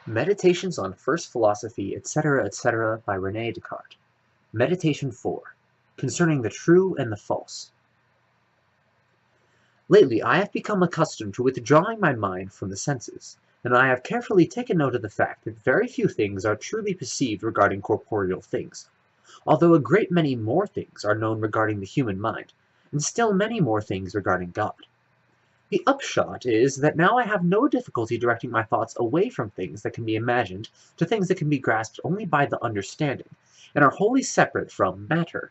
Meditations on First Philosophy, etc., by Rene Descartes. Meditation 4. Concerning the True and the False. Lately I have become accustomed to withdrawing my mind from the senses, and I have carefully taken note of the fact that very few things are truly perceived regarding corporeal things, although a great many more things are known regarding the human mind, and still many more things regarding God. The upshot is that now I have no difficulty directing my thoughts away from things that can be imagined to things that can be grasped only by the understanding, and are wholly separate from matter.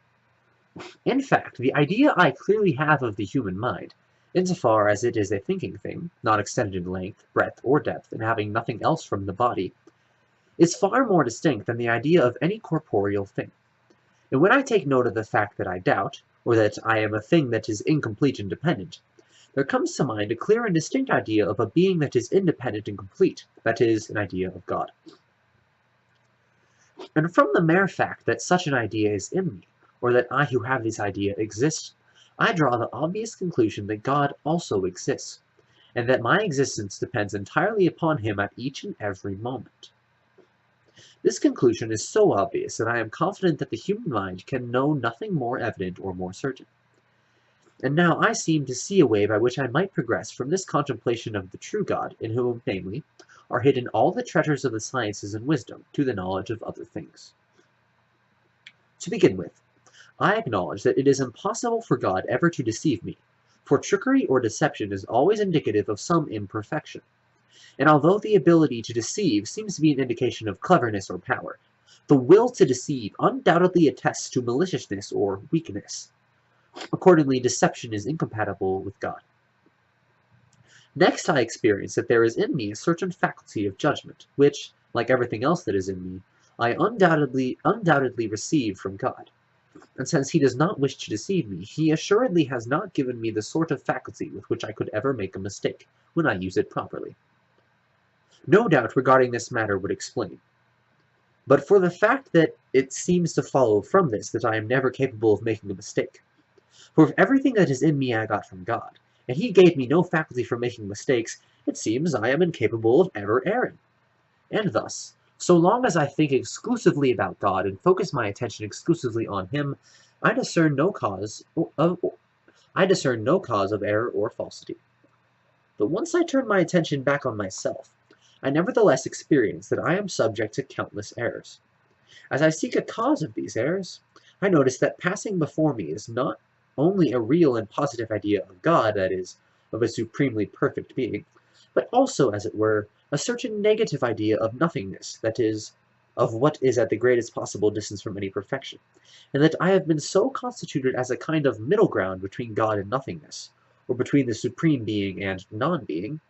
In fact, the idea I clearly have of the human mind, insofar as it is a thinking thing, not extended in length, breadth, or depth, and having nothing else from the body, is far more distinct than the idea of any corporeal thing. And when I take note of the fact that I doubt, or that I am a thing that is incomplete and dependent, there comes to mind a clear and distinct idea of a being that is independent and complete, that is, an idea of God. And from the mere fact that such an idea is in me, or that I who have this idea exist, I draw the obvious conclusion that God also exists, and that my existence depends entirely upon him at each and every moment. This conclusion is so obvious that I am confident that the human mind can know nothing more evident or more certain. And now I seem to see a way by which I might progress from this contemplation of the true God, in whom, namely, are hidden all the treasures of the sciences and wisdom, to the knowledge of other things. To begin with, I acknowledge that it is impossible for God ever to deceive me, for trickery or deception is always indicative of some imperfection. And although the ability to deceive seems to be an indication of cleverness or power, the will to deceive undoubtedly attests to maliciousness or weakness. Accordingly, deception is incompatible with God. Next, I experience that there is in me a certain faculty of judgment, which, like everything else that is in me, I undoubtedly receive from God. And since he does not wish to deceive me, he assuredly has not given me the sort of faculty with which I could ever make a mistake, when I use it properly. No doubt regarding this matter would explain. But for the fact that it seems to follow from this that I am never capable of making a mistake. For if everything that is in me I got from God, and he gave me no faculty for making mistakes, it seems I am incapable of ever erring. And thus, so long as I think exclusively about God and focus my attention exclusively on him, I discern no cause of error or falsity. But once I turn my attention back on myself, I nevertheless experience that I am subject to countless errors. As I seek a cause of these errors, I notice that passing before me is not only a real and positive idea of God, that is, of a supremely perfect being, but also, as it were, a certain negative idea of nothingness, that is, of what is at the greatest possible distance from any perfection, and that I have been so constituted as a kind of middle ground between God and nothingness, or between the supreme being and non-being.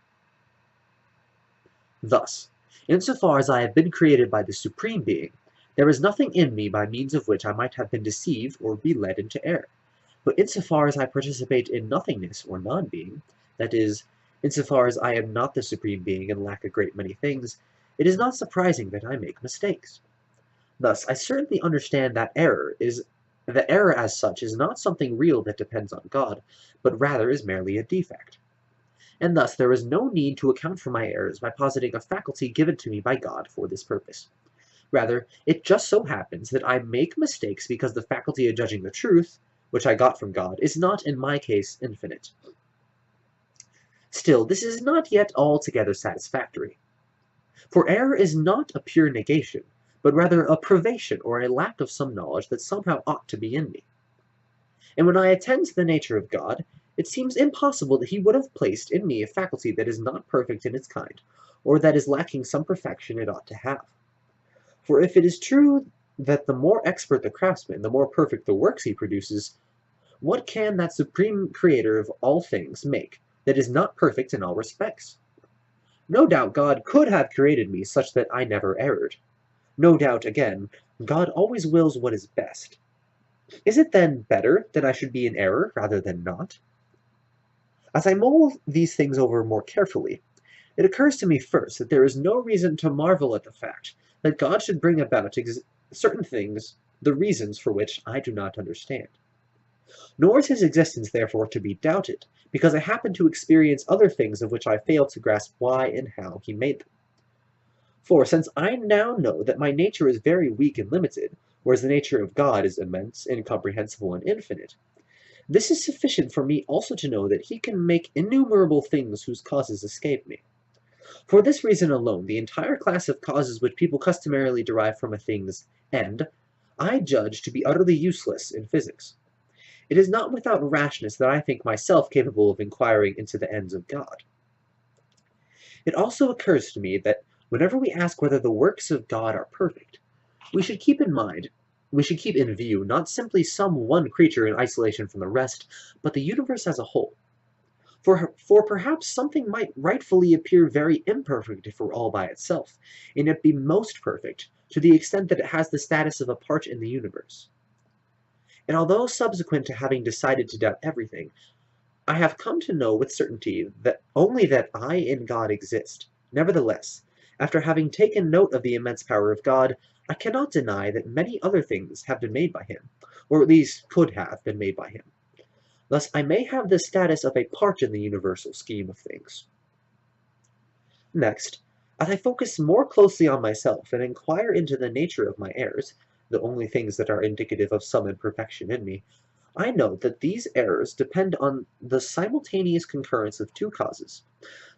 Thus, insofar as I have been created by the supreme being, there is nothing in me by means of which I might have been deceived or be led into error. But insofar as I participate in nothingness or non-being, that is, insofar as I am not the supreme being and lack a great many things, it is not surprising that I make mistakes. Thus, I certainly understand that error as such is not something real that depends on God, but rather is merely a defect. And thus there is no need to account for my errors by positing a faculty given to me by God for this purpose. Rather, it just so happens that I make mistakes because the faculty of judging the truth, which I got from God, is not in my case infinite. Still, this is not yet altogether satisfactory. For error is not a pure negation, but rather a privation or a lack of some knowledge that somehow ought to be in me. And when I attend to the nature of God, it seems impossible that he would have placed in me a faculty that is not perfect in its kind, or that is lacking some perfection it ought to have. For if it is true that the more expert the craftsman, the more perfect the works he produces, what can that supreme creator of all things make that is not perfect in all respects? No doubt God could have created me such that I never erred. No doubt, again, God always wills what is best. Is it then better that I should be in error rather than not? As I mull these things over more carefully, it occurs to me first that there is no reason to marvel at the fact that God should bring about certain things, the reasons for which I do not understand. Nor is his existence therefore to be doubted, because I happen to experience other things of which I fail to grasp why and how he made them. For since I now know that my nature is very weak and limited, whereas the nature of God is immense, incomprehensible, and infinite, this is sufficient for me also to know that he can make innumerable things whose causes escape me. For this reason alone, the entire class of causes which people customarily derive from a thing's end, I judge to be utterly useless in physics. It is not without rashness that I think myself capable of inquiring into the ends of God. It also occurs to me that whenever we ask whether the works of God are perfect, we should keep in view not simply some one creature in isolation from the rest, but the universe as a whole. For perhaps something might rightfully appear very imperfect if it were all by itself, and yet be most perfect to the extent that it has the status of a part in the universe. And although subsequent to having decided to doubt everything, I have come to know with certainty that only that I in God exist. Nevertheless, after having taken note of the immense power of God, I cannot deny that many other things have been made by him, or at least could have been made by him. Thus I may have the status of a part in the universal scheme of things. Next, as I focus more closely on myself and inquire into the nature of my errors, the only things that are indicative of some imperfection in me, I note that these errors depend on the simultaneous concurrence of two causes,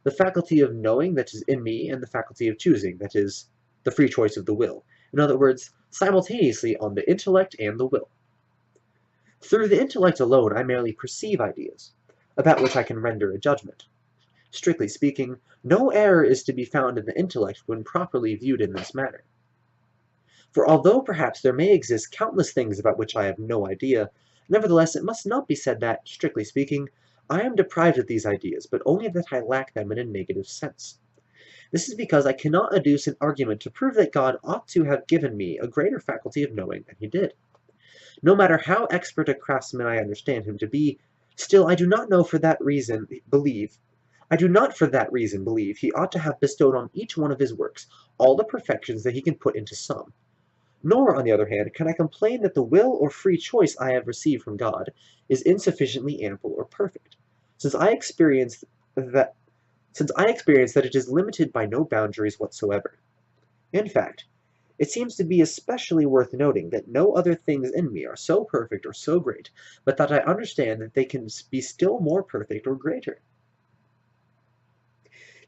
the faculty of knowing that is in me and the faculty of choosing, that is, the free choice of the will. In other words, simultaneously on the intellect and the will. Through the intellect alone I merely perceive ideas, about which I can render a judgment. Strictly speaking, no error is to be found in the intellect when properly viewed in this manner. For although perhaps there may exist countless things about which I have no idea, nevertheless it must not be said that, strictly speaking, I am deprived of these ideas, but only that I lack them in a negative sense. This is because I cannot adduce an argument to prove that God ought to have given me a greater faculty of knowing than he did. No matter how expert a craftsman I understand him to be, still I do not for that reason believe he ought to have bestowed on each one of his works all the perfections that he can put into some. Nor, on the other hand, can I complain that the will or free choice I have received from God is insufficiently ample or perfect, since I experience that it is limited by no boundaries whatsoever. In fact, it seems to be especially worth noting that no other things in me are so perfect or so great, but that I understand that they can be still more perfect or greater.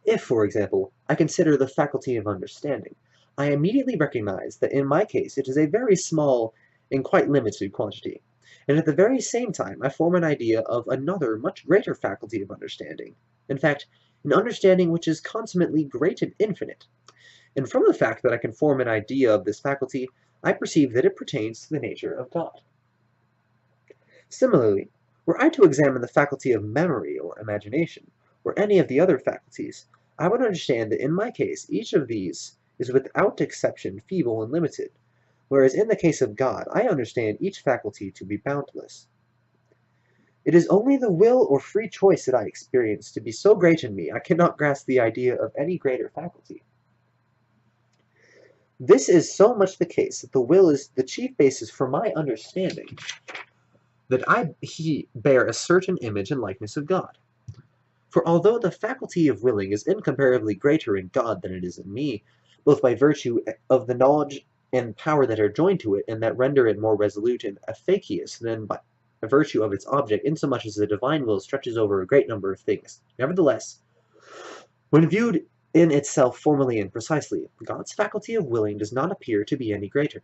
If, for example, I consider the faculty of understanding, I immediately recognize that in my case it is a very small and quite limited quantity, and at the very same time I form an idea of another much greater faculty of understanding, in fact, an understanding which is consummately great and infinite. And from the fact that I can form an idea of this faculty, I perceive that it pertains to the nature of God. Similarly, were I to examine the faculty of memory or imagination, or any of the other faculties, I would understand that in my case each of these is without exception feeble and limited, whereas in the case of God I understand each faculty to be boundless. It is only the will or free choice that I experience to be so great in me I cannot grasp the idea of any greater faculty. This is so much the case that the will is the chief basis for my understanding that he bear a certain image and likeness of God. For although the faculty of willing is incomparably greater in God than it is in me, both by virtue of the knowledge and power that are joined to it, and that render it more resolute and efficacious than by virtue of its object, insomuch as the divine will stretches over a great number of things. Nevertheless, when viewed in itself formally and precisely, God's faculty of willing does not appear to be any greater.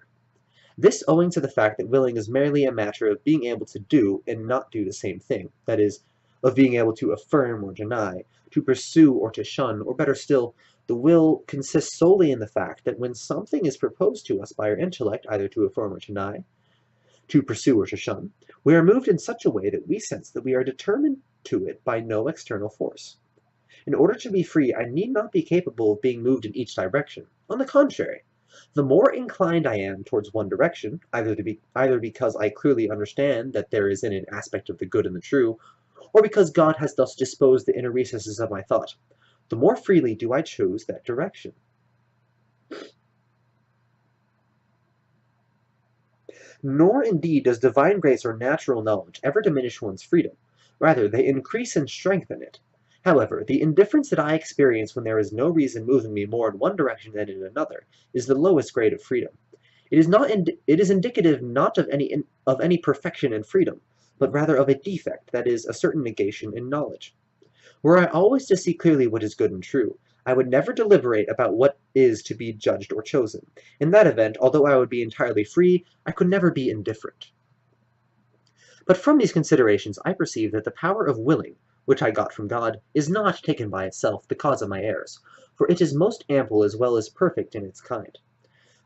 This owing to the fact that willing is merely a matter of being able to do and not do the same thing, that is, of being able to affirm or deny, to pursue or to shun, or better still, the will consists solely in the fact that when something is proposed to us by our intellect, either to affirm or to deny, to pursue or to shun, we are moved in such a way that we sense that we are determined to it by no external force. In order to be free, I need not be capable of being moved in each direction. On the contrary, the more inclined I am towards one direction, either because I clearly understand that there is in it an aspect of the good and the true, or because God has thus disposed the inner recesses of my thought, the more freely do I choose that direction. Nor indeed does divine grace or natural knowledge ever diminish one's freedom. Rather, they increase and strengthen it. However, the indifference that I experience when there is no reason moving me more in one direction than in another is the lowest grade of freedom. It is indicative not of any perfection in freedom, but rather of a defect, that is, a certain negation in knowledge. Were I always to see clearly what is good and true, I would never deliberate about what is to be judged or chosen. In that event, although I would be entirely free, I could never be indifferent. But from these considerations I perceive that the power of willing, which I got from God, is not, taken by itself, the cause of my errors, for it is most ample as well as perfect in its kind.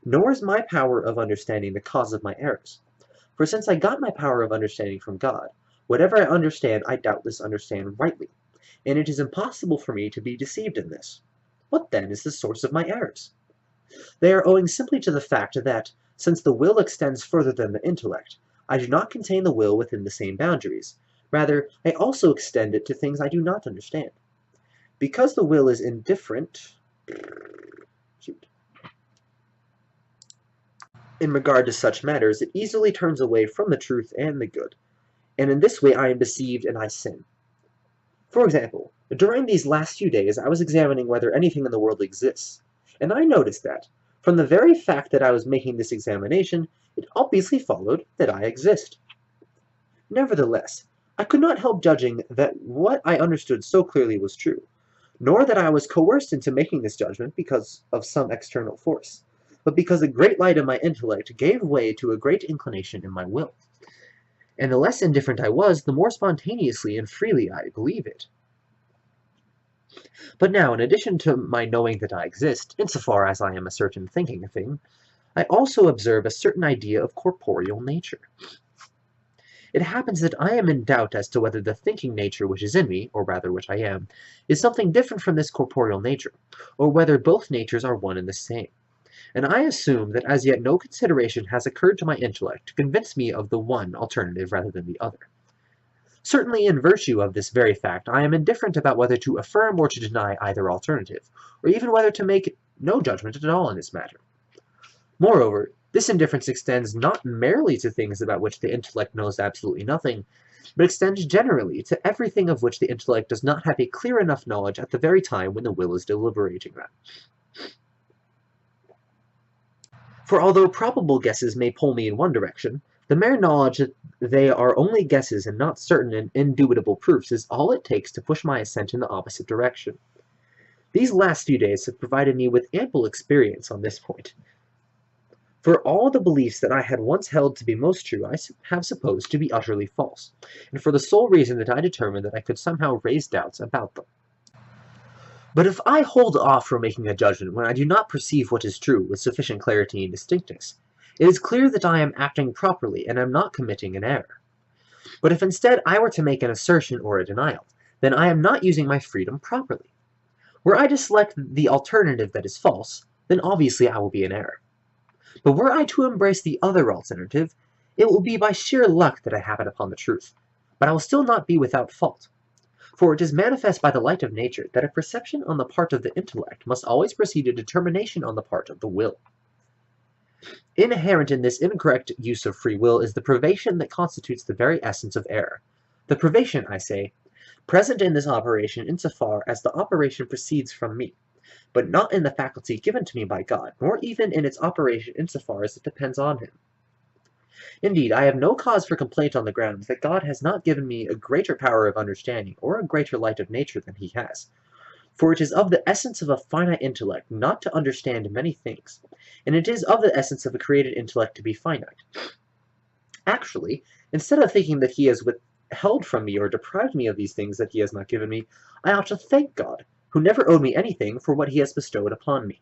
Nor is my power of understanding the cause of my errors. For since I got my power of understanding from God, whatever I understand I doubtless understand rightly, and it is impossible for me to be deceived in this. What then is the source of my errors? They are owing simply to the fact that, since the will extends further than the intellect, I do not contain the will within the same boundaries. Rather, I also extend it to things I do not understand. Because the will is indifferent in regard to such matters, it easily turns away from the truth and the good, and in this way I am deceived and I sin. For example, during these last few days I was examining whether anything in the world exists, and I noticed that, from the very fact that I was making this examination, it obviously followed that I exist. Nevertheless, I could not help judging that what I understood so clearly was true, nor that I was coerced into making this judgment because of some external force, but because a great light in my intellect gave way to a great inclination in my will. And the less indifferent I was, the more spontaneously and freely I believe it. But now, in addition to my knowing that I exist, insofar as I am a certain thinking thing, I also observe a certain idea of corporeal nature. It happens that I am in doubt as to whether the thinking nature which is in me, or rather which I am, is something different from this corporeal nature, or whether both natures are one and the same. And I assume that as yet no consideration has occurred to my intellect to convince me of the one alternative rather than the other. Certainly in virtue of this very fact I am indifferent about whether to affirm or to deny either alternative, or even whether to make no judgment at all in this matter. Moreover, this indifference extends not merely to things about which the intellect knows absolutely nothing, but extends generally to everything of which the intellect does not have a clear enough knowledge at the very time when the will is deliberating them. For although probable guesses may pull me in one direction, the mere knowledge that they are only guesses and not certain and indubitable proofs is all it takes to push my ascent in the opposite direction. These last few days have provided me with ample experience on this point. For all the beliefs that I had once held to be most true I have supposed to be utterly false, and for the sole reason that I determined that I could somehow raise doubts about them. But if I hold off from making a judgment when I do not perceive what is true with sufficient clarity and distinctness, it is clear that I am acting properly and am not committing an error. But if instead I were to make an assertion or a denial, then I am not using my freedom properly. Were I to select the alternative that is false, then obviously I will be in error. But were I to embrace the other alternative, it will be by sheer luck that I happen upon the truth, but I will still not be without fault. For it is manifest by the light of nature that a perception on the part of the intellect must always precede a determination on the part of the will. Inherent in this incorrect use of free will is the privation that constitutes the very essence of error. The privation, I say, present in this operation insofar as the operation proceeds from me, but not in the faculty given to me by God, nor even in its operation insofar as it depends on him. Indeed, I have no cause for complaint on the grounds that God has not given me a greater power of understanding or a greater light of nature than he has. For it is of the essence of a finite intellect not to understand many things, and it is of the essence of a created intellect to be finite. Actually, instead of thinking that he has withheld from me or deprived me of these things that he has not given me, I ought to thank God, who never owed me anything, for what he has bestowed upon me.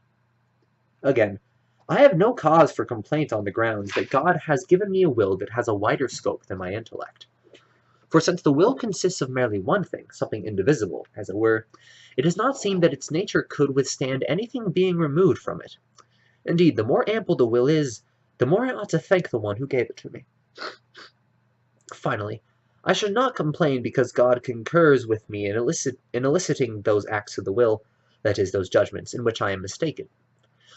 Again, I have no cause for complaint on the grounds that God has given me a will that has a wider scope than my intellect. For since the will consists of merely one thing, something indivisible, as it were, it does not seem that its nature could withstand anything being removed from it. Indeed, the more ample the will is, the more I ought to thank the one who gave it to me. Finally, I should not complain because God concurs with me in eliciting those acts of the will, that is, those judgments, in which I am mistaken.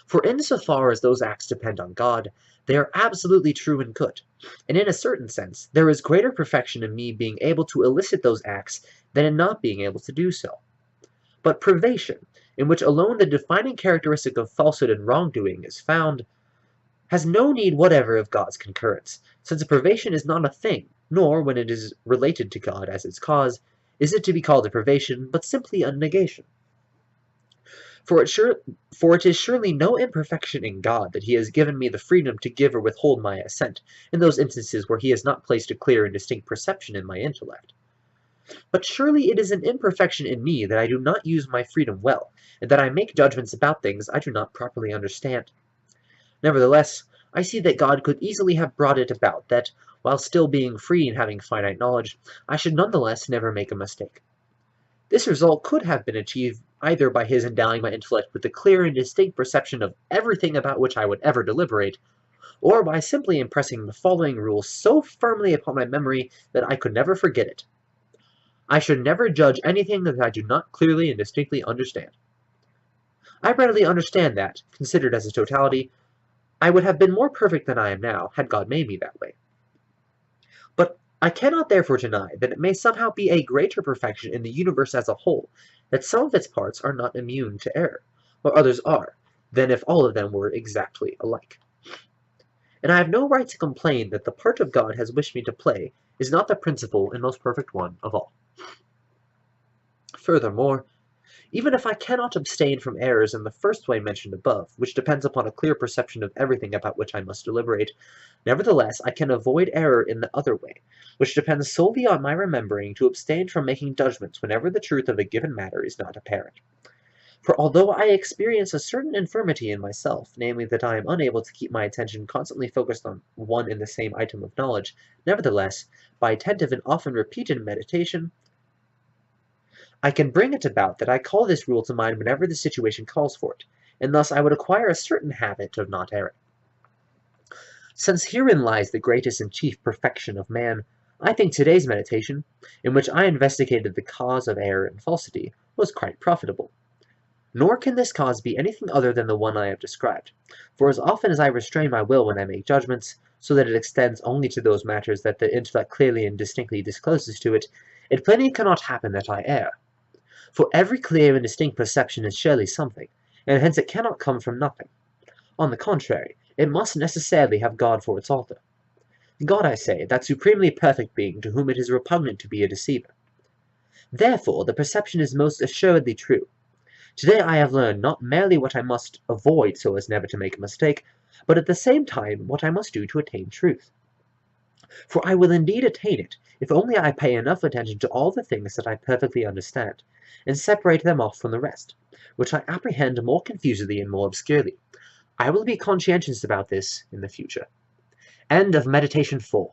For insofar as those acts depend on God, they are absolutely true and good, and in a certain sense, there is greater perfection in me being able to elicit those acts than in not being able to do so. But privation, in which alone the defining characteristic of falsehood and wrongdoing is found, has no need whatever of God's concurrence, since a privation is not a thing, nor, when it is related to God as its cause, is it to be called a privation, but simply a negation. For it is surely no imperfection in God that he has given me the freedom to give or withhold my assent, in those instances where he has not placed a clear and distinct perception in my intellect. But surely it is an imperfection in me that I do not use my freedom well, and that I make judgments about things I do not properly understand. Nevertheless, I see that God could easily have brought it about that, while still being free and having finite knowledge, I should nonetheless never make a mistake. This result could have been achieved either by his endowing my intellect with a clear and distinct perception of everything about which I would ever deliberate, or by simply impressing the following rule so firmly upon my memory that I could never forget it. I should never judge anything that I do not clearly and distinctly understand. I readily understand that, considered as a totality, I would have been more perfect than I am now, had God made me that way. But I cannot therefore deny that it may somehow be a greater perfection in the universe as a whole, that some of its parts are not immune to error, while others are, than if all of them were exactly alike. And I have no right to complain that the part of God has wished me to play is not the principal and most perfect one of all. Furthermore, even if I cannot abstain from errors in the first way mentioned above, which depends upon a clear perception of everything about which I must deliberate, nevertheless I can avoid error in the other way, which depends solely on my remembering to abstain from making judgments whenever the truth of a given matter is not apparent. For although I experience a certain infirmity in myself, namely that I am unable to keep my attention constantly focused on one and the same item of knowledge, nevertheless, by attentive and often repeated meditation, I can bring it about that I call this rule to mind whenever the situation calls for it, and thus I would acquire a certain habit of not erring. Since herein lies the greatest and chief perfection of man, I think today's meditation, in which I investigated the cause of error and falsity, was quite profitable. Nor can this cause be anything other than the one I have described, for as often as I restrain my will when I make judgments, so that it extends only to those matters that the intellect clearly and distinctly discloses to it, it plainly cannot happen that I err. For every clear and distinct perception is surely something, and hence it cannot come from nothing. On the contrary, it must necessarily have God for its author. God, I say, that supremely perfect being to whom it is repugnant to be a deceiver. Therefore, the perception is most assuredly true. Today I have learned not merely what I must avoid so as never to make a mistake, but at the same time what I must do to attain truth. For I will indeed attain it, if only I pay enough attention to all the things that I perfectly understand, and separate them off from the rest, which I apprehend more confusedly and more obscurely. I will be conscientious about this in the future. End of Meditation 4.